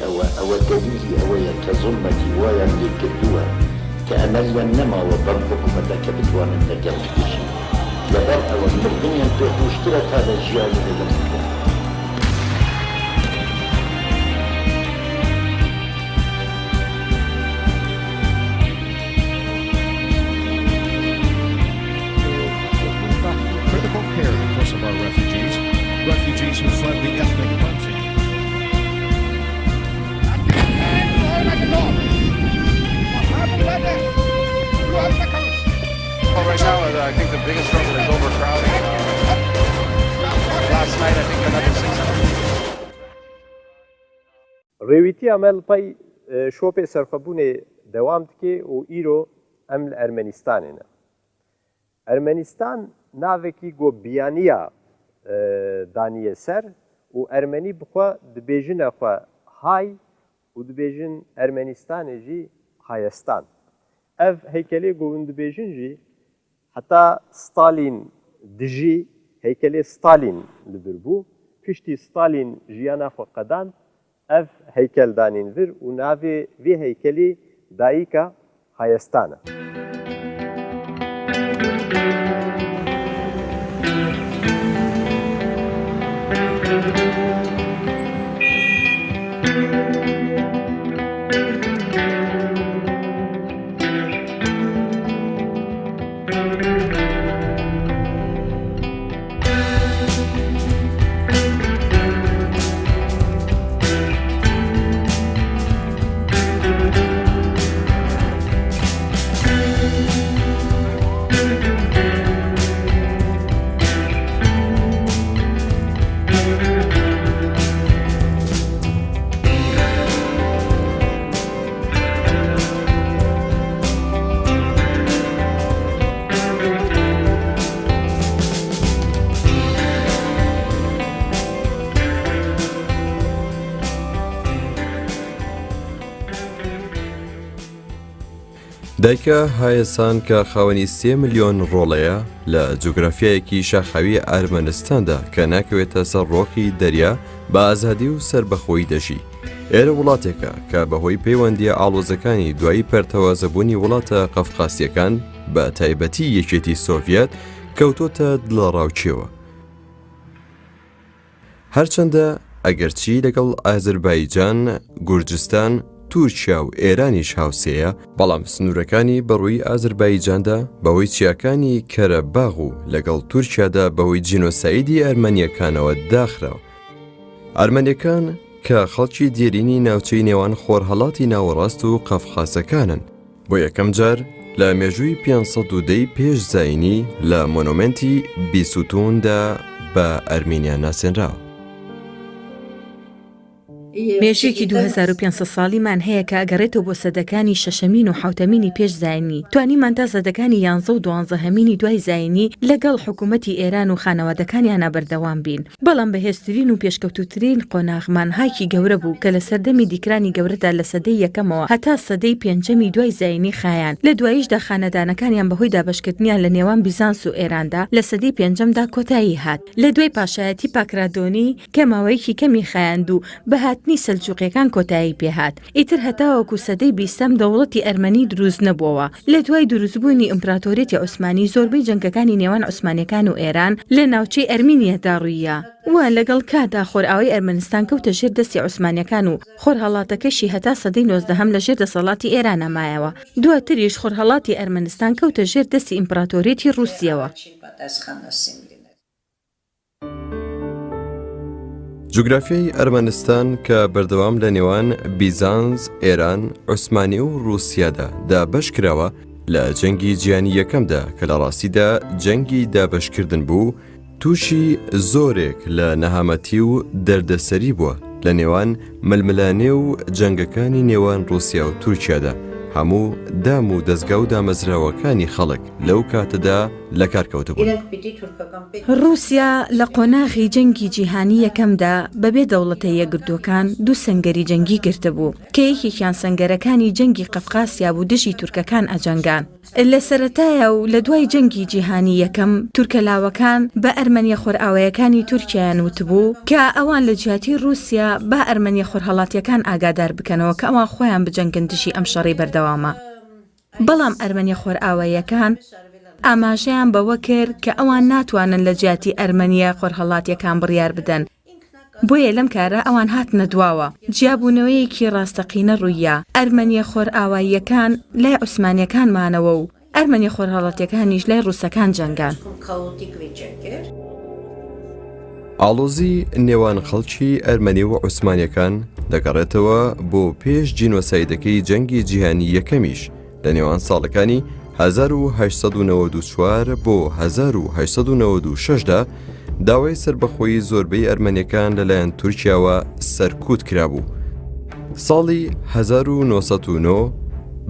ئەوە دەلیلی ئەوەیە کە زوڵمەتی وایان لێ کردووە کە ئەمەلیان نەماوە بەم حکوومەتە کە بتوانن لەگەڵ بکێشن لەبەر ئەوە مردنیان پێخۆشترە تا لە ژیانی لەگەڵ بکەن. Refugees who fled the ethnic cleansing. Well, right now, I think the biggest struggle is overcrowding. Last night, I think another 600. ڕێویتی ئەمەلپەی شۆپێ سەرخەبوونێ دەوام دکێ و ئیرۆ ئەم لە ئەرمەنیستانێنە. ئەرمەنیستان ناوێکی گۆبیانیە دانیە سەر و ئەرمەنی بخوا دبێژنە خوا های و دبێژن ئەرمەنیستانێژی هایستان. ئەv هەیکەلێ گۆون دبێژنجی هەتا ستالین دژی هەیکەلێ ستالین لەبر بوو پشتی ستالین ژیانە خۆ قەدان ئەv هەیکەل دانینڤر و ناوێ vê هەیکەلێ دایکە هایستانە. دایکە هایەسان کە خاوەنی 3 ملیۆن ڕۆڵەیە لە جوگرافیایەکی شاخاوی ئەرمەنستاندا کە ناکەوێتە سەر ڕۆخی دەریا بە ئازادی و سربەخۆیی دەژی. ئێرە وڵاتێکە کە بەهۆی پەیوەندیە ئاڵۆزەکانی دوایی پەرتەوازەبوونی وڵاتە قەفقاسیەکان بە تایبەتی یەکێتی سۆڤیەت کەوتۆتە دڵەڕاوچیەوە. هەرچەندە ئەگەرچی لەگەڵ ئازەربایجان، گورجستان، تورکیا و ئێرانیش هاوسەیە، بەڵام سنوورەکانی بەڕووی ئازەربایجاندا بەهۆی چیاکانی کەرەباغ و لەگەڵ تورکیادا بەهۆی جینۆسایدی ئەرمەنیەکانەوە داخراوە. ئەرمەنیەکان کە خەڵکی دیێرینی ناوچەی نێوان خۆرهەڵاتی ناوەڕاست و قەفقاسەکانن بۆ یەکەم جار لە مێژووی 510 پێش زاینی لە مۆنومنتی بیسوتوندا بە ئەرمینیا ناسێنراوە. مێژوویەکی 2500 ساڵیمان هەیە کە ئەگەڕێتەوە بۆ سەدەکانی شەشەمین و حوتەمینی پێش زاینی. توانیمان تا سەدەکانی 11 و 12هەمینی دوای زاینی لەگەڵ حکوومەتی ئێران و خانەوادەکانیانە بەردەوام بین. بەڵام بەهێزترین و پێشکەوتوترین قۆناغمان هایکی گەورە بوو کە لە سەردەمی دیکرانی گەورەدا لە سەدەی یەکەمەوە هەتا سەدەی پێنجەمی دوای زاینی خایان. لە دواییشدا خانەدانەکانیان بەهۆی دابەشکردنیان لە نێوان بیزانس و ئێراندا لە سەدەی پێنجەمدا کۆتایی هات. لە دوای پاشایەتی پاکرادۆنی کە ماوەیەکی کەمی خایاند و بەهاتنی سەلجوقیەکان کۆتایی پێهات. ئیتر هەتاوەکو سەدەی 20ەم دەوڵەتی ئەرمەنی دروست نەبووەوە. لە دوای دروستبوونی ئیمپراتۆریەتی عوسمانی زۆربەی جەنگەکانی نێوان عوسمانیەکان و ئێران لە ناوچەی ئەرمینیەدا ڕوویە. وە لەگەڵ کادا خۆرئاوی ئەرمەنستان کەوتە ژێر دەستی عوسمانیەکان و خۆرهەڵاتەکەشی هەتا سەدەی 19هەم لە ژێر دەسەڵاتی ئێرانە مایەوە. دواتریش خۆرهەڵاتی ئەرمەنستان کەوتە ژێر دەستی ئیمپراتۆریەتی رووسیەوە. جوگرافیای ئەرمەنستان کە بەردەوام لە نێوان بیزانس، ئێران، عوسمانی و رووسیادا دابەش کراوە لە جەنگی جیهانی یەکەمدا کە لە ڕاستیدا جەنگی دابەشکردن بوو، تووشی زۆرێک لە نەهامەتی و دەردەسەری بووە لە نێوان ململانێ و جەنگەکانی نێوان رووسیا و تورکیادا، هەموو دام و دەستگا و دامەزراوەکانی خەڵک لەو کاتەدا لە کارکەوتبوون. رووسیا لە قۆناغی جەنگی جیهانی یەکەمدا بەبێ دەوڵەتە یەکگرتوەکان دوو سەنگەری جەنگی گرتبوو کە یەکێکیان سەنگەرەکانی جەنگی قەفقاسیا بوو دژی تورکەکان ئەجەنگان. لە سەرەتایە و لە دوای جەنگی جیهانی یەکەم تورکەلاوەکان بە ئەرمەنیە خۆرئاوایەکانی تورکیایان وتبوو کە ئەوان لە جیاتی رووسیا بە ئەرمەنیە خۆرهەڵاتیەکان ئاگادار بکەنەوە کە ئەوان خۆیان بجەنگن دژی ئەم شەڕی بەردەوامە. بەڵام ئەرمەنیە خۆرئاواییەکان ئاماژەیان بەوە کرد کە ئەوان ناتوانن لە جیاتی ئەرمەنیە خۆرهەڵاتیەکان بڕیار بدەن. بۆیە لەم کارە ئەوان هاتنە دواوە. جیابوونەوەیەکی ڕاستەقینە ڕوویە. ئەرمەنیە خۆرئاواییەکان لای عوسمانیەکان مانەوە و ئەرمەنیە خۆرهەڵاتیەکانیش لای ڕووسەکان جەنگان. ئاڵۆزی نێوان خەڵکی ئەرمەنی و عوسمانیەکان دەگەڕێتەوە بۆ پێش جینۆسایدەکەی جەنگی جیهانی یەکەمیش لە نێوان ساڵەکانی 1894 بۆ 1896دا داوای سربەخۆیی زۆربەی ئەرمەنیەکان لەلایەن تورکیاوە سەرکوت کرابوو. ساڵی 1909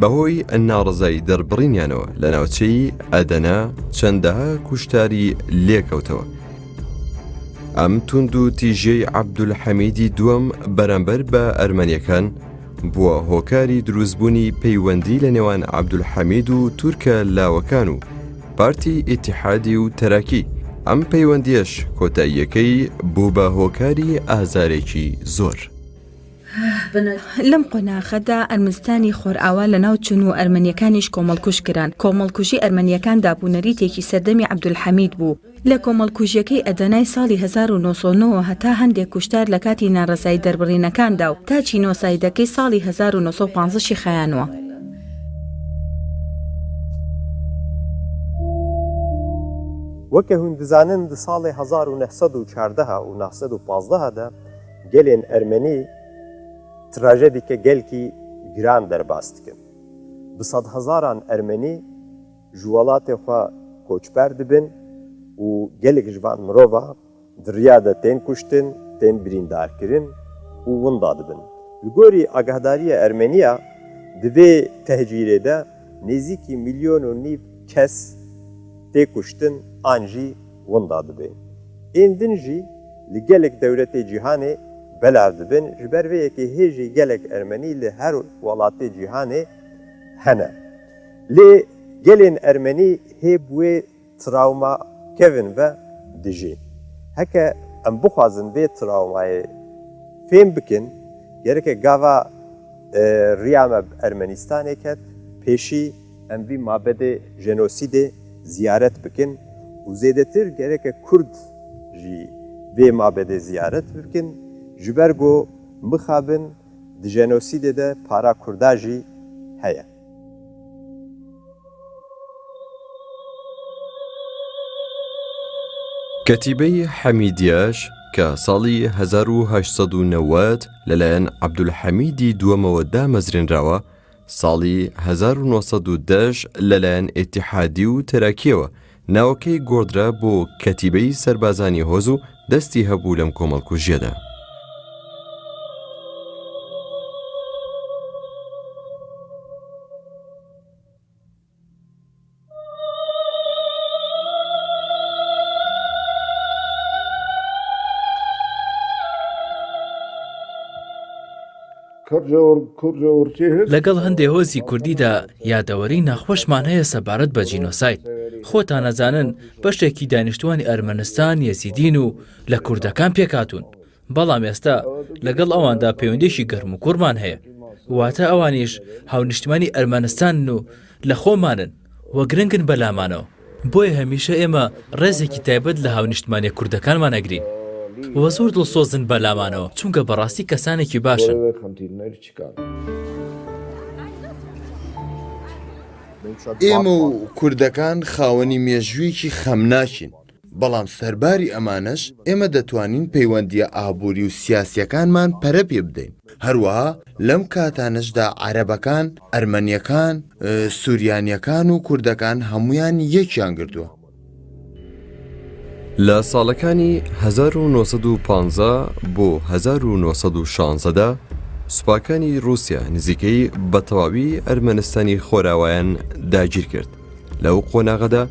بەهۆی ناڕزایی دەربڕینیانەوە لە ناوچەی ئەدەنا چەندەها کوشتاری لێکەوتەوە. ئەم تونند و تیژەی عەبدولحەمیدی دووەم بەرامبەر بە ئەرمەنیەکان بووە هۆکاری دروستبوونی پەیوەندی لە نێوان عەبدولحەمید و تورکە لاوەکان و پارتی ئیتیحادی و تەراکی. ئەم پەیوەندیەش کۆتاییەکەی بوو بە هۆکاری ئازارێکی زۆر. لەم قۆناغەدا ئەرمنستانی خۆرئاوا لە ناو چون و ئەرمەنیەکانیش کۆمەڵکوژ کران. کۆمەڵکوژی ئەرمەنیەکان دابوونەریتێکی سەردەمی عەبدولحەمید بوو. لە کۆمەڵکوژیەکەی ئەدەنای ساڵی 1909 هەتا هەندێک کوشتار لە کاتی ناڕزایی دەربڕینەکاندا و تا چینۆسایدەکەی ساڵی 1950 خەیانوە. وەکە هون دەزانن di ساڵی 1914 و 1915دا gelên Ermenî trajedîke gelkî giran derbas dikin. Bi sed hezaran Ermenî ji welatê xwe koçber dibin û gelek ji van mirova di riya de tên kuştin, tên birîndarkirin û winda dibin. Li gorî agahdariya Ermeniya di vê tehcîrê de nêzîkî milyon û nîv kes tê kuştin an jî winda dibe. Ên din jî li gelek dewletê cîhanê belav dibin ji ber vê yekê hêjî gelek Ermenî li her welatê cîhanê hene. Lê gelên Ermenî hê wê travma kevin ve dijî. Heke em bixwazin vê travmayê fêm bikin, gereke gava riya me Ermenistanê ket, pêşî em vî mabedê jenosîdê ziyaret bikin û zêdetir gereke Kurd jî vê mabedê ziyaret bikin ji ber got mixabin di jenosîdê de para Kurda jî heye. کەتیبەی حەمیدیەش کە ساڵی 1890 لەلایەن عەبدولحەمیدی دووەمەوە دامەزرێنراوە، ساڵی 1910 لەلایەن ئیتیحادی و تەراکیەوە ناوەکەی گۆڕدرا بۆ کەتیبەی سەربازانی هۆز و دەستی هەبوو لەم کۆمەڵکوژیەدا. لەگەڵ هەندێک هۆزی کوردیدا یادەوەری ناخۆشمان هەیە سەبارەت بە جینۆساید. خۆتان نەزانن بەشێکی دانیشتوانی ئەرمەنستان یەزیدین و لە کوردەکان پێکاتون. بەڵام ئێستا لەگەڵ ئەواندا پەیوەندیشی گەرم و کوڕمان هەیە. واتە ئەوانیش هاونیشتمانی ئەرمەنستان و لە خۆمانن وە گرنگن بەلامانەوە. بۆیە هەمیشە ئێمە ڕێزێکی تایبەت لە هاونیشتمانی کوردەکانمان ئەگرین. وە زۆر دڵسۆزن بەلامانەوە چونکە بەڕاستی کەسانێکی باشن. ئێمە و کوردەکان خاوەنی مێژوویەکی خەمناکین، بەڵام سەرباری ئەمانەش ئێمە دەتوانین پەیوەندیە ئابووری و سیاسیەکانمان پەرە پێ بدەین. هەروەها لەم کاتانەشدا عەرەبەکان، ئەرمەنیەکان، سووریانیەکان و کوردەکان هەمویان یەکیان گرتووە. لە ساڵەکانی 1950 بۆ 1916دا سوپاکانی رووسیا نزیکەی بە تەواوی ئەرمەنستانی خۆراوایان داگیر کرد. لەو قۆناغەدا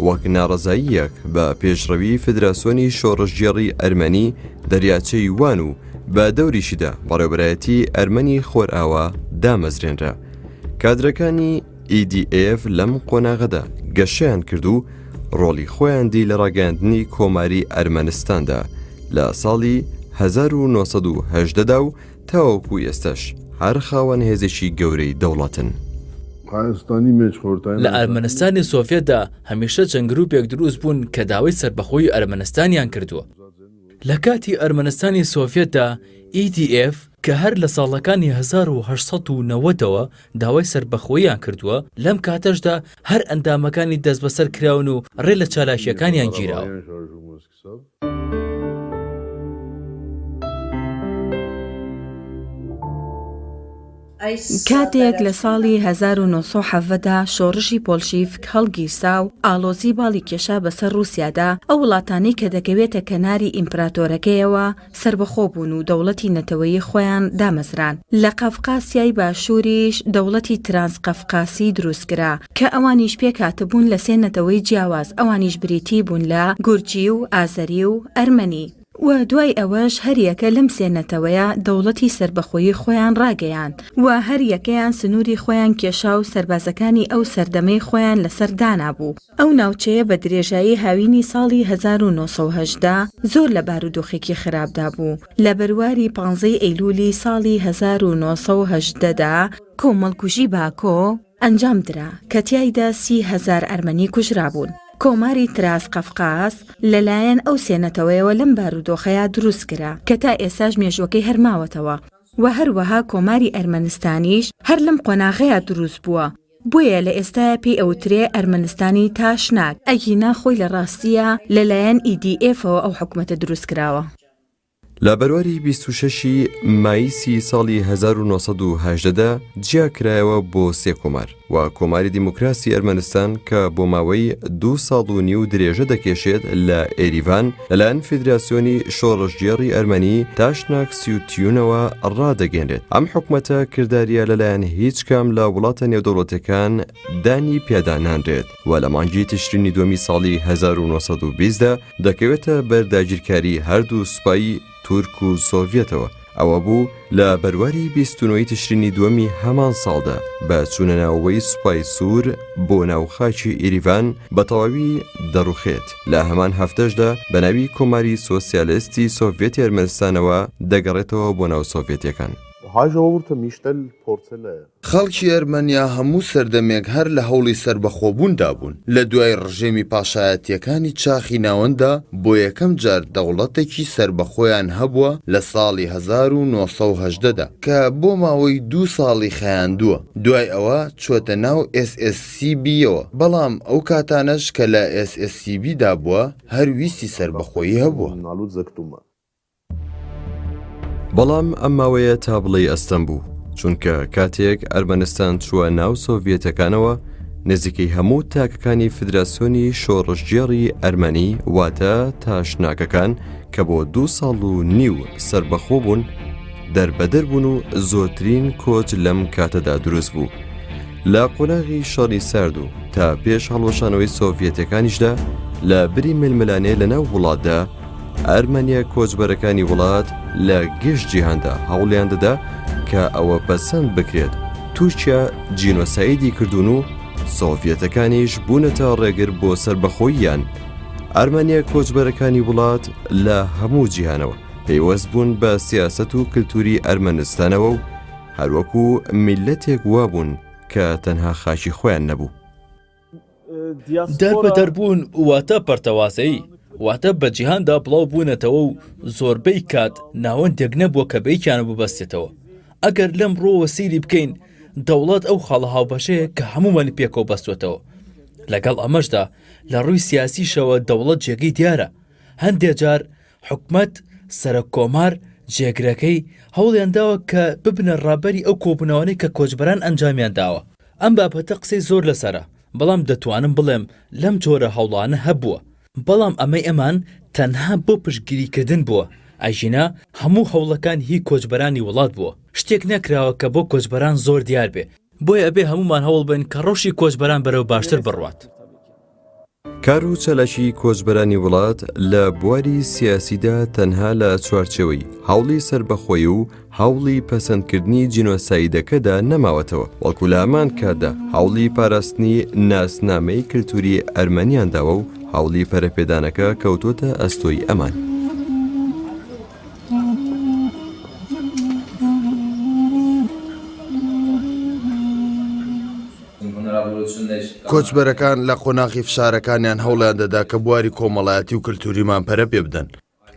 وەک ناڕەزاییەک بە پێشڕەوی فدراسیۆنی شۆڕژگێڕی ئەرمەنی دەریاچەی وان و بە دەوریشیدا بەڕێوەبەرایەتی ئەرمەنی خۆرئاوا دامەزرێنرا. کادرەکانی EDF لەم قۆناغەدا گەشەیان کرد و ڕۆڵی خۆیان دی لە ڕاگەاندنی کۆماری ئەرمەنستاندا لە ساڵی 1970دا و تاوەکو ئێستش هەر خاوەن هێزێکی گەورەی دەوڵەتن. لە ئەرمەنستانی سۆڤێتدا هەمیشە چەند گروپێک دروست بوون کە داوای سەربەخۆیی ئەرمەنستانیان کردووە. لە کاتی ئەرمەنستانی سۆڤێتدا EDF کە هەر لە ساڵەکانی 1990ەوە داوای سەربەخۆییان کردووە، لەم کاتەشدا هەر ئەندامەکانی دەست بەسەر کراون و ڕێ لە چالاشیەکانیان گیراوە. کاتێک لە ساڵی 1970دا شۆڕشی پۆلشیڤک هەڵگیرسا و ئالۆزی باڵی کێشا بەسەر رووسیادا، ئەو وڵاتانەی کە دەکەوێتە کەناری ئیمپراتۆرەکەیەوە سربەخۆ بوون و دەوڵەتی نەتەوەیی خۆیان دامەزران. لە قەفقاسیای باشووریش دەوڵەتی ترانسقەفقاسی دروستکرا کە ئەوانیش پێکهاتبوون لە سێ نەتەوەی جیاواز، ئەوانیش بریتی بوون لە گورجی و ئازەری و ئەرمەنی. و دوای ئەوەش هەریەکە لەم سێنەتەوەیە دەوڵەتی سربەخۆیی خۆیان ڕاگەیان و هەریەکەیان سنووری خۆیان کێشا و سەربازەکانی ئەو سەردەمەی خۆیان لەسەر دانابوو. ئەو ناوچەیە بە درێژایی هاوینی ساڵی 1970 زۆر لە بارودۆخێکی خراپدا بوو. لە بەرواری 15 ئەیلولی ساڵی 1970دا کۆمەڵکوژی باکۆ ئەنجام درا کە تیایدا 30,000 ئەرمەنی کوژرا بوون. کۆماری تراسقەفقاس لەلایەن ئەو سێنەتەوەیەوە لەم بارودۆخەیە دروستکرا کە تا ئێستاش مێژوەکەی هەرماوەتەوە و هەروەها کۆماری ئەرمەنستانیش هەر لەم قۆناغەیە دروست بووە. بۆیە لە ئێستاە پێی ئەوترێ ئەرمەنستانی تاشناک، ئەگینا خۆی لە ڕاستیە لەلایەن EDFەوە ئەو حکومەتە دروستکراوە. لە بەرواری 26 مایسی ساڵی 1970دا جیا کرایەوە بۆ سێ کۆمار و کۆماری دیموکراسی ئەرمەنستان کە بۆ ماوەی 2 ساڵ و نیو درێژە دەکێشێت لە ئێریڤان لەلایەن فیدراسیۆنی شۆڕژگێڕی ئەرمەنی تاشناک سیوتیونەوە ڕادەگەێنرێت. ئەم حکومەتە کرداریە لەلایەن هیچ کام لە وڵاتە نێودەوڵەتەکان دانی پێدانانرێت و لە مانگی تشرینی دووەمی ساڵی 1920دا دەکەوێتە بەرداگیرکاری هەردوو سوپایی تورک و سۆڤێتەوە. ئەوە بوو لە بەرواری 29 تشرینی دووەمی هەمان ساڵدا بە چوونەناوەی سوپای سوور بۆ ناوخاکی ئێریڤان بە تەواوی دەڕوخێت. لە هەمان هەفتەشدا بە ناوی کۆماری سۆسیالیستی سۆڤێتی ئەرمەنستانەوە دەگەڕێتەوە بۆ ناو سۆڤێتیەکان. خەڵکی ئەرمەنیا هەموو سەردەمێک هەر لە هەوڵی سربەخۆبووندا بوون. لە دوای ڕژێمی پاشایەتیەکانی چاخی ناوەندا بۆ یەکەم جار دەوڵەتێکی سربەخۆیان هەبووە لە ساڵی 1970دا کە بۆ ماوەی 2 ساڵی خەیاندووە. دوای ئەوە چۆتە ناو SSCBەوە، بەڵام ئەو کاتانەش کە لە SSCBدا بووە هەر ویستی سربەخۆیی هەبووە. بەڵام ئەم ماوەیە تا بڵێ ئەستەم بوو، چونکە کاتێک ئەرمەنستان چووە ناو سۆڤێتەکانەوە نزیکەی هەموو تاکەکانی فدراسیۆنی شۆڕژگێڕی ئەرمەنی واتە تاشناکەکان کە بۆ 2 ساڵ و نیو سربەخۆ بوون دەربەدەر بوون و زۆرترین کۆچ لەم کاتەدا دروست بوو. لە قۆناغی شەڕی سارد و تا پێش هەڵوەشانەوەی سۆڤێتەکانیشدا لە بری ململانێ لەناو وڵاتدا ئەرمەنیا کۆچبەرەکانی وڵات لە گشت جیهاندا هەوڵیان دەدا کە ئەوە پەسەند بکرێت تورکیا جینۆسایدی کردوون و سۆڤێتەکانیش بوونەتە ڕێگر بۆ سربەخۆییان. ئەرمەنیا کۆچبەرەکانی وڵات لە هەموو جیهانەوە پەیوەست بوون بە سیاسەت و کللتوری ئەرمەنستانەوە و هەروەکو میلەتێک وابوون کە تەنها خاکی خۆیان نەبوو. دەربەدەربوون واتە پەرتەواسایی، واتە بە جیهاندا بڵاو بوونەتەوە و زۆربەی کات ناوەندێک نەبووە کە بەیکیان ببەستێتەوە. ئەگەر لەم ڕۆوە سیری بکەین دەوڵەت ئەو خاڵە هاوبەشەیە کە هەمومان پێکەوە بەستوێتەوە. لەگەڵ ئەمەشدا لە ڕووی سیاسیشەوە دەوڵەت جێگەی دیارە. هەندێک جار حکومەت سەرۆک کۆمار جێگرەکەی هەوڵیان داوە کە ببنە ڕابەری ئەو کۆبوونەوەی کە کۆچبەران ئەنجامیان داوە. ئەم بابەتە قسەی زۆر لەسەرە، بەڵام دەتوانم بڵێم لەم جۆرە هەوڵانە هەبووە. بەڵام ئەمەی ئەمان تەنها بۆ پشتگیریکردن بووە ئەژینە هەموو هەوڵەکان هی کۆچبەرانی وڵات بووە شتێک نەکراوە کە بۆ کۆچبەران زۆر دیار بێ بۆیە ئەبێ هەمومان هەوڵ بن کە ڕۆژی کۆچبەران بەرەو باشتر بڕوات. کار و چەلەشی کۆچبەرانی وڵات لە بواری سیاسیدا تەنها لە چوارچەوەی هەوڵی سربەخۆی و هەوڵی پەسەندکردنی جینۆسایدەکەدا نەماوەتەوە وەڵکو لە هەمان کاتدا هەوڵی پاراستنی ناسنامەی کلتوری ئەرمەنیانداوە و هەوڵی پەرەپێدانەکە کەوتۆتە ئەستۆی ئەمان. کۆچبەرەکان لە قۆناغی فشارەکانیان هەوڵیان دەدا کە بواری کۆمەڵایەتی و کلتوریمان پەرە پێ بدەن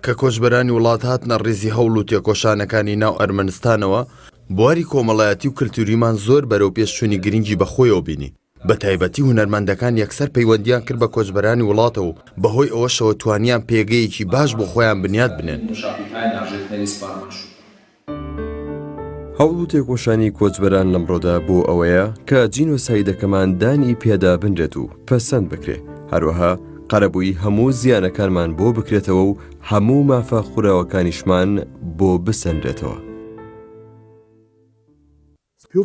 کە کۆچبەرانی وڵات هاتنە ڕێزی هەوڵ و تێکۆشانەکانی ناو ئەرمەنستانەوە بواری کۆمەڵایەتی و کلتوریمان زۆر بەرەو پێشچوونی گرنگی بەخۆیەوە بینی بە تایبەتی هونەرمەندەکان یەکسەر پەیوەندیان کرد بە کۆچبەرانی وڵاتەوە بەهۆی ئەوەشەوە توانیان پێگەیەکی باش بۆ خۆیان بنیاد بنێن. هەوڵ و تێکۆشانی کۆچبەران لەمڕۆدا بۆ ئەوەیە کە جینۆسایدەکەمان دانی پێدا بنرێت و پەسەند بکرێ هەروەها قەرەبووی هەموو زیانەکانمان بۆ بکرێتەوە و هەموو مافە خوراوەکانیشمان بۆ بسەندرێتەوە.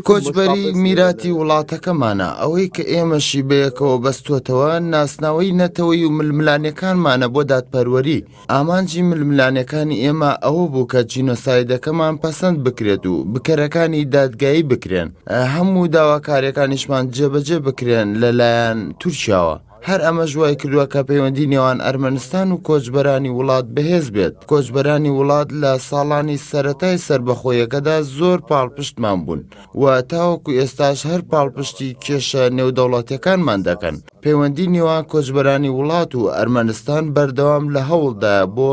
کۆچبەری میراتی وڵاتەکەمانە ئەوەی کە ئێمەشی بەیەکەوە بەستوتەوە ناسناوەی نەتەوەی و ململانەکانمانە بۆ دادپەروەری ئامانجی ململانەکانی ئێمە ئەوە بوو کە جینۆسایدەکەمان پەسەند بکرێت و بکەرەکانی دادگایی بکرێن هەموو داواکاریەکانیشمان جێبەجێ بکرێن لەلایەن تورکیاوە. هەر ئەمە ژوای کردووە کە پەیوەندی نێوان ئەرمەنستان و کۆچبەرانی وڵات بەهێز بێت. کۆچبەرانی وڵات لە ساڵانی سەرەتای سربەخۆیەکەدا زۆر پاڵپشتمان بوون و تاوەکو ئێستاش هەر پاڵپشتی کێشە نێودەوڵەتیەکانمان دەکەن. پەیوەندی نێوان کۆچبەرانی وڵات و ئەرمەنستان بەردەوام لە هەوڵدایە بۆ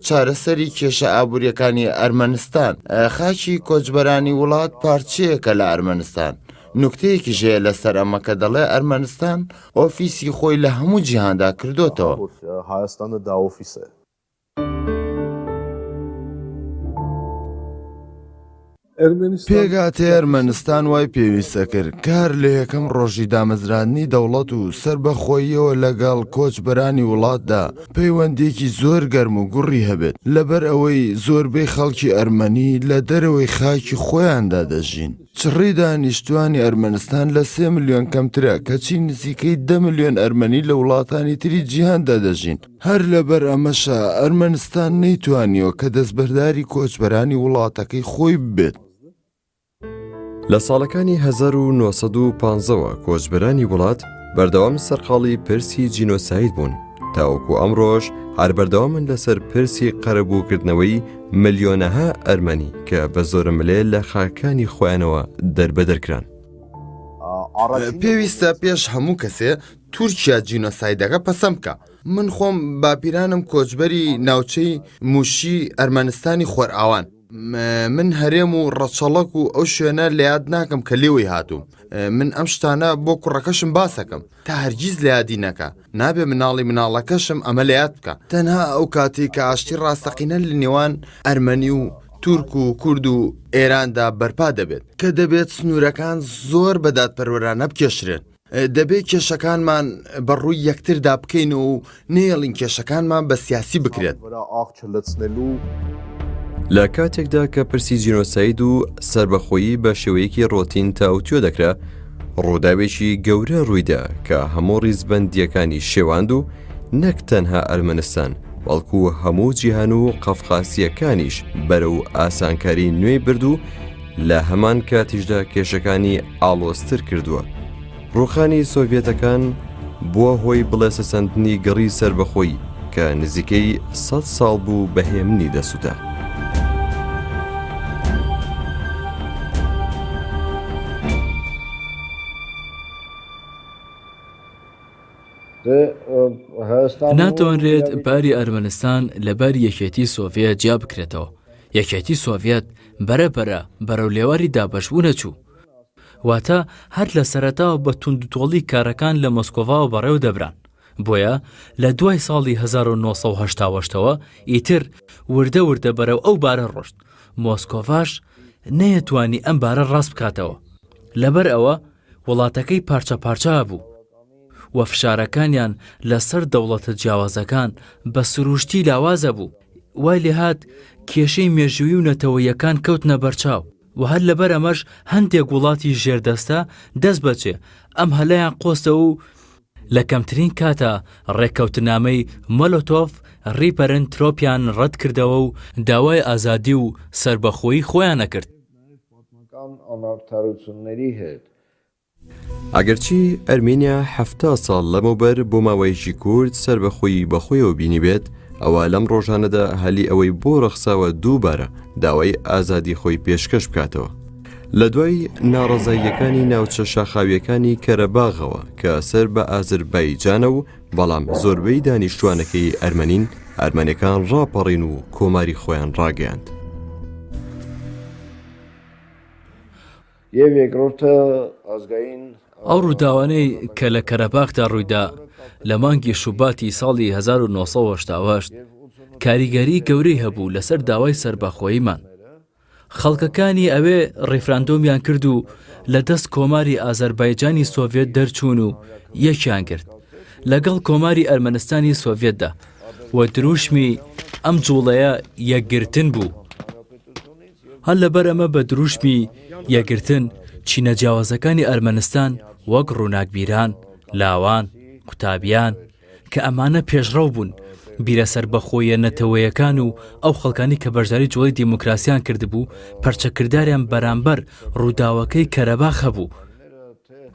چارەسەری کێشە ئابوووریەکانی ئەرمەنستان. خاکی کۆچبەرانی وڵات پارچەیەکە لە ئەرمەنستان. نوکتەیەکی ژەیە لەسەر ئەمە کە دەڵێ ئەرمەنستان ئۆفیسی خۆی لە هەموو جیهاندا کردوتەوە. پێگاتێ ئەرمەنستان وای پێویستە کرد کار لە یەکەم ڕۆژی دامەزراندنی دەوڵەت و سربەخۆییەوە لەگەڵ کۆچبەرانی وڵاتدا پەیوەندێکی زۆر گەرم و گوڕی هەبێت لەبەر ئەوەی زۆربەی خەڵکی ئەرمەنی لە دەرەوەی خاکی خۆیاندا دەژین. چڕی دانیشتوانی ئەرمەنستان لە 3 ملیۆن کەمترە کەچی نزیکەی 10 ملیۆن ئەرمەنی لە وڵاتانی تری جیهاندا دەژین. هەر لەبەر ئەمەشە ئەرمەنستان نەیتوانیەوە کە دەستبەرداری کۆچبەرانی وڵاتەکەی خۆی ببێت. لە ساڵەکانی 1950ەوە کۆچبەرانی وڵات بەردەوام سەرقاڵی پرسی جینۆساید بوون تاوەکو ئەمڕۆژ هەر بەردەوامن لەسەر پرسی قەرەبووکردنەوەی ملیۆنەها ئەرمەنی کە بە زۆرە ملێ لە خاکانی خۆیانەوە دەربەدەرکران. پێویستە پێش هەموو کەسێ تورکیا جینۆسایدەکە پەسەند بکە. من خۆم باپیرانم کۆچبەری ناوچەی موشی ئەرمەنستانی خۆرئاوان. من هەرێم و ڕەچەڵک و ئەو شوێنە لە یاد ناکەم کە لێوەی هاتووم. من ئەم شتانە بۆ کوڕەکەشم باسەکەم تا هەرگیز لە یادی نەکە نابێ مناڵی مناڵەکەشم ئەمە لە یاد بکە. تەنها ئەو کاتی کە ئاشتی ڕاستەقینە لە نێوان ئەرمەنی و تورک و کورد و ئێراندا بەرپا دەبێت کە دەبێت سنوورەکان زۆر بەدادپەروەرانە بکێشرێن. دەبێت کێشەکانمان بەڕووی یەکتردا بکەین و نێڵین کێشەکانمان بە سیاسی بکرێت. لە کاتێکدا کە پرسی جینۆساید و سربەخۆیی بە شێوەیەکی ڕۆتین تاوتوێ دەکرا ڕووداوێکی گەورە ڕوویدا کە هەموو ڕیزبەندیەکانی شێواند و نەک تەنها ئەرمەنستان بەڵکو هەموو جیهان و قەفقاسیەکانیش بەرەو ئاسانکاری نوێی برد و لە هەمان کاتیشدا کێشەکانی ئاڵۆزتر کردووە. ڕووخانی سۆڤێتەکان بووە هۆی بڵێسەسەندنی گەڕی سربەخۆیی کە نزیکەی 100 ساڵ بوو بەهێمنی دەسووتە. ناتوانرێت باری ئەرمەنستان لەبەر یەکێتی سۆڤێت جیا بکرێتەوە. یەکێتی سۆڤێت بەرەبەرە بەرەو لێواری دابەشبوونە چوو. واتە هەر لە سەرەتاوە بە توندوتۆڵی کارەکان لە مۆسکۆڤاوە بەڕێو دەبران. بۆیە لە دوای ساڵی 1970ەوە ئیتر وردە وردە بەرەو ئەو بارە ڕۆشت. مۆسکۆڤاش نەیەتوانی ئەم بارە ڕاست بکاتەوە. لەبەر ئەوە وڵاتەکەی پارچە پارچە بوو و فشارەکانیان لەسەر دەوڵەتە جیاوازەکان بە سروشتی لاوازە بوو. وای لێهات کێشەی مێژووی و نەتەوەیەکان کەوتنە بەرچاو و هەر لەبەر ئەمەش هەندێک وڵاتی ژێردەستە دەست بەچێ ئەم هەلایان قۆستە و لە کەمترین کاتە ڕێککەوتنامەی مۆلۆتۆف ڕیپەرنترۆپیان ڕەت کردەوە و داوای ئازادی و سربەخۆیی خۆیان نەکرد. ئەگەرچی ئەرمینیا 70 ساڵ لەمەوبەر بۆ ماوەیەکی کورد سربەخۆیی بەخۆیەوە بینی بێت ئەوە لەم ڕۆژانەدا هەلی ئەوەی بۆ ڕەخساوە دووبارە داوای ئازادی خۆی پێشکەش بکاتەوە. لە دوای ناڕەزاییەکانی ناوچە شاخاویەکانی کەرەباغەوە کە سەر بە ئازەربایجانە و بەڵام زۆربەی دانیشتوانەکەی ئەرمەنین ئەرمەنیەکان ڕاپەڕین و کۆماری خۆیان ڕاگەیاند. ئەو ڕووداوانەی کە لە کەرەباغدا ڕوویدا لە مانگی شوباتی ساڵی 1970 کاریگەری گەورەی هەبوو لەسەر داوای سەربەخۆییمان. خەڵکەکانی ئەوێ ڕێفراندۆمیان کرد و لە دەست کۆماری ئازەربایجانی سۆڤێت دەرچوون و یەکیان کرد لەگەڵ کۆماری ئەرمەنستانی سۆڤێتدا و دروشمی ئەم جوڵەیە یەکگرتن بوو. هەر لەبەر ئەمە بە دروشمی یەکگرتن چینە جیاوازەکانی ئەرمەنستان وەک ڕووناکبیران، لاوان، قوتابیان کە ئەمانە پێشڕەو بوون بیرە سەربەخۆیە نەتەوەیەکان و ئەو خەڵکانی کە بەشداری جوڵی دیموکراسیان کردبوو پەرچەکرداریان بەرامبەر ڕووداوەکەی کەرەباغ هەبوو.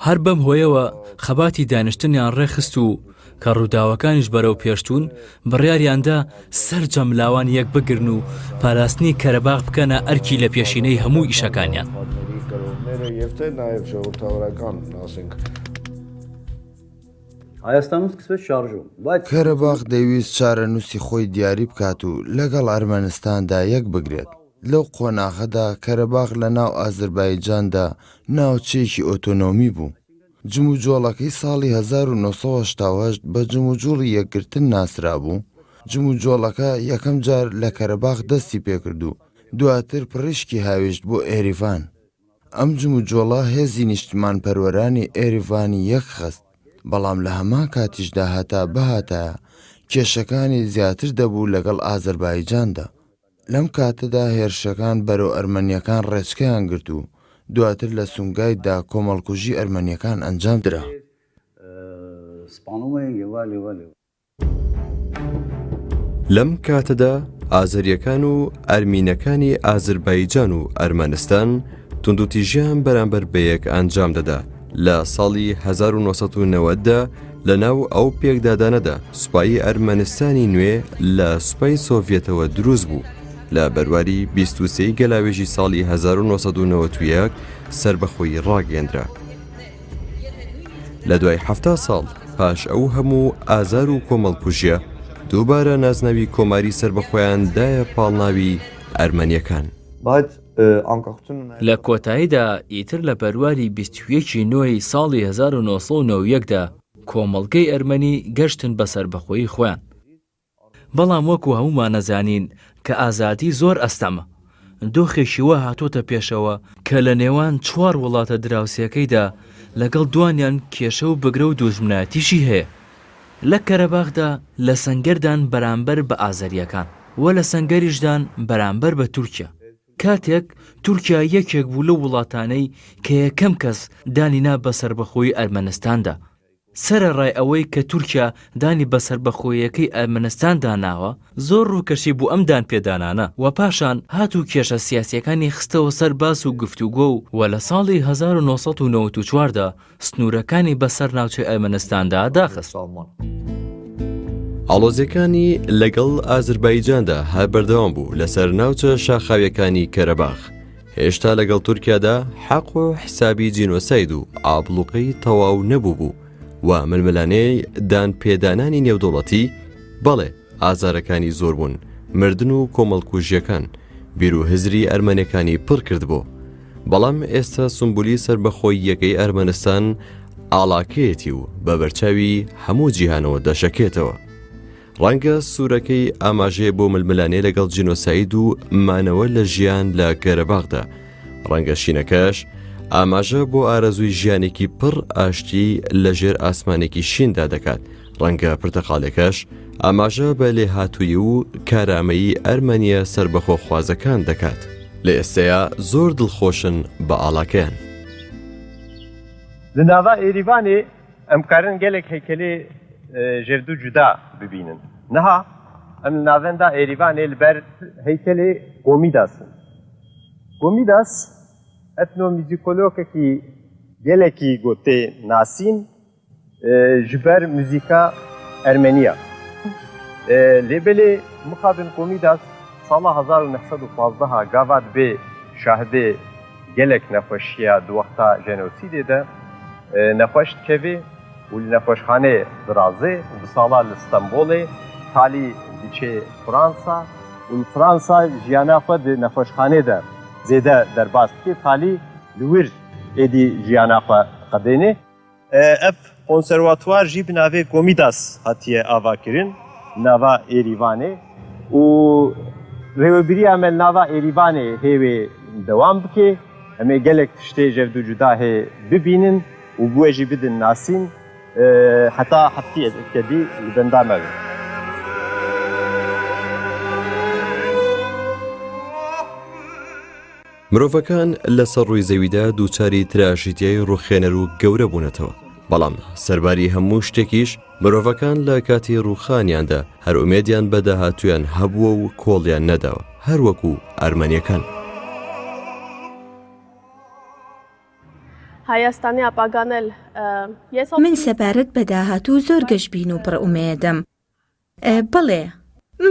هەر بەم هۆیەوە خەباتی دانیشتنیان ڕێخست و کە ڕووداوەکانیش بەرەو پێشتون بڕیاریاندا سەرجەم لاوان یەک بگرن و پاراستنی کەرەباغ بکەنە ئەرکی لە پێشینەی هەموو ئیشەکانیان. کەرەباغ دەیویست چارەنووسی خۆی دیاری بکات و لەگەڵ ئەرمەنستاندا یەک بگرێت. لەو قۆناغەدا کەرەباغ لە ناو ئازەربایجاندا ناوچەیەکی ئۆتۆنۆمی بوو. جموجۆڵەکەی ساڵی 1970 بە جموجۆڵی یەکگرتن ناسرا بوو. جموجۆڵەکە یەکەم جار لە کەرەباغ دەستی پێکرد و دواتر پڕیشکی هاوێشت بۆ ئێریڤان. ئەم جموجۆڵە هێزی نیشتمان پەروەرانی ئێریڤانی یەک خست. بەڵام لە هەمان کاتیشدا هەتا بەهاتایە کێشەکانی زیاتر دەبوو لەگەڵ ئازەربایجاندا. لەم کاتەدا هێرشەکان بەرەو ئەرمەنیەکان ڕێچکەیان گرت و دواتر لە سونگایدا کۆمەڵکوژی ئەرمەنیەکان ئەنجام درا. لەم کاتەدا ئازەریەکان و ئەرمینەکانی ئازەربایجان و ئەرمەنستان توندوتیژیان بەرامبەر بەیەک ئەنجام دەدا. لە ساڵی 1990دا لە ناو ئەو پێکدادانەدا سوپایی ئەرمەنستانی نوێ لە سوپای سۆڤێتەوە دروست بوو. لە بەرواری 23 گەلاوێژی ساڵی 1991 سربەخۆیی ڕاگەیەندرا. لە دوای 70 ساڵ پاش ئەو هەموو ئازار و کۆمەڵکوژیە دووبارە نازناوی کۆماری سربەخۆیان دایە پاڵناوی ئەرمەنیەکان. لە کۆتاییدا ئیتر لە بەرواری 21 نوێی ساڵی 1990دا کۆمەڵگەی ئەرمەنی گەشتن بە سەربەخۆیی خۆیان. بەڵام وەکو هەمومان نەزانین کە ئازادی زۆر ئەستەمە. دۆخێکی وە هاتۆتە پێشەوە کە لە نێوان 4 وڵاتە دراوسەکەیدا لەگەڵ دوانیان کێشە و بگرە و دوژمنایەتیشی هەیە. لە کەرەباغدا لە سەنگەردان بەرامبەر بە ئازەریەکان و لە سەنگەریشدان بەرامبەر بە تورکیا. کاتێک تورکیا یەکێک بوو لە وڵاتانەی کە یەکەم کەس دانینا بە سەربەخۆیی ئەرمەنستاندا. سەرەڕای ئەوەی کە تورکیا دانی بە سەربەخۆیەکەی ئەرمەنستان داناوە زۆر ڕووکەشی بوو ئەم دان پێدانانە و پاشان هاتوو کێشە سیاسیەکانی خستەوە سەر باس و گفتوگۆ و لە ساڵی 1994دا سنوورەکانی بەسەر ناوچەی ئەرمەنستاندا داخست. ئاڵۆزیەکانی لەگەڵ ئازەربایجاندا هەر بەردەوام بوو لەسەر ناوچە شاخاویەکانی کەرەباغ. هێشتا لەگەڵ تورکیادا حەق و حسابی جینۆساید و ئابڵوقەی تەواو نەبوو بوو و ململانەی دان پێدانانی نێودوڵەتی بەڵێ ئازارەکانی زۆر بوون، مردن و کۆمەڵکوژیەکان بیر و هزری ئەرمەنیەکانی پڕ کرد بوو. بەڵام ئێستا سمبولی سەربەخۆی یەکەی ئەرمەنستان ئاڵاکەیەتی و بە بەرچاوی هەموو جیهانەوە دەشەکێتەوە. ڕەنگە سوورەکەی ئاماژەیە بۆ ململانێ لەگەڵ جینۆساید و مانەوە لە ژیان لە کەرەباغدا. ڕەنگە شینەکەش ئاماژە بۆ ئارەزووی ژیانێکی پڕ ئاشتی لە ژێر ئاسمانێکی شیندا دەکات. ڕەنگە پرتەقالێکەش ئاماژە بە لێهاتووی و کارامەیی ئەرمەنیە سربەخۆ خوازەکان دەکات. لە ئێستەیە زۆر دڵخۆشن بە ئاڵاکەیان. لە ناوا ئێریڤانê ئەم کارن gelek heykelê jevdû cuda bibînin. Niha em li navenda Êrîvanê li ber heykelê Gomidasin. Gomidas etnomüzikologekî gelekî gotê nasîn ji ber müzîka Ermeniya. Lêbelê mixabin Gomidas sala 1915 gava bê şahidê gelek nexweşiya di wexta jenosîdê de nexweş dikeve û li nexweşxaneyê dirazê û bi sala li Stenbolê talî diçe Fransa û li Fransa jiyana xwe di nexweşxanê de zêde derbas dike talî li wir êdî jiyana xwe qedêne. Ev konservatwar jî bi navê Gomidas hatiye avakirin nava Êrîvanê û rêwebiriya me nava Êrîvanê hêvê dewam bike. Em ê gelek tiştê jevdû cuda hê bibînin û bûye jî bidin nasîn heta heftiyê kedî li benda me be. مرۆڤەکان لەسەر ڕووی زەویدا دووچاری تراژیدیای ڕووخێنەر و گەورە بوونەتەوە. بەڵام سەرباری هەموو شتێکیش مرۆڤەکان لە کاتی ڕووخانیاندا هەر ئومێدیان بە داهاتوویان هەبووە و کۆڵیان نەداوە، هەر وەکو ئەرمەنیەکان. من سەبارەت بە داهاتوو زۆر گەشتبین و پڕئومێدەم. بەڵێ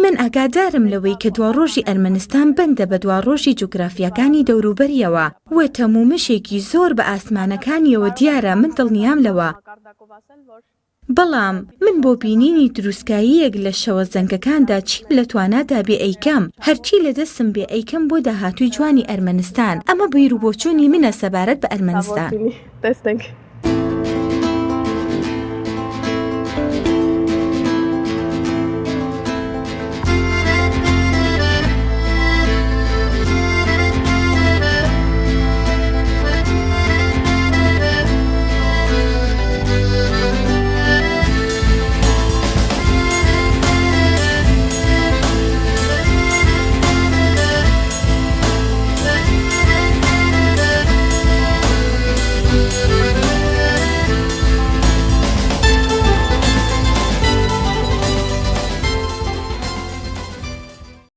من ئاگادارم لەوەی کە دواڕۆژی ئەرمەنستان بەندە بە دواڕۆژی جوگرافیەکانی دەوروبەریەوە وە تەمومشێکی زۆر بە ئاسمانەکانیەوە دیارە من دڵنیام لەوە. بەڵام من بۆ بینینی دروستکاییەک لە شەوە زەنگەکاندا چیم لە توانادا بێ ئەیکەم هەرچی لە دەستم بێ ئەیکەم بۆ داهاتووی جوانی ئەرمەنستان. ئەمە بیرروبۆچوونی منە سەبارەت بە ئەرمەنستان.